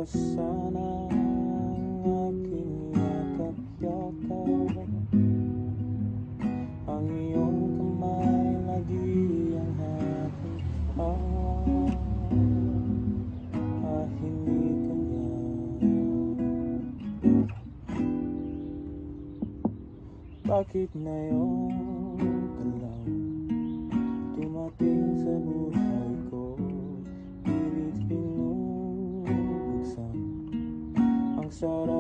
sana ang aking yakap-yakap. Ang iyong kamay lagi ang aking hawak, hindi kanya. Bakit ngayon ka lang dumating sa buhay ko? Pilit binubuksan ang sarap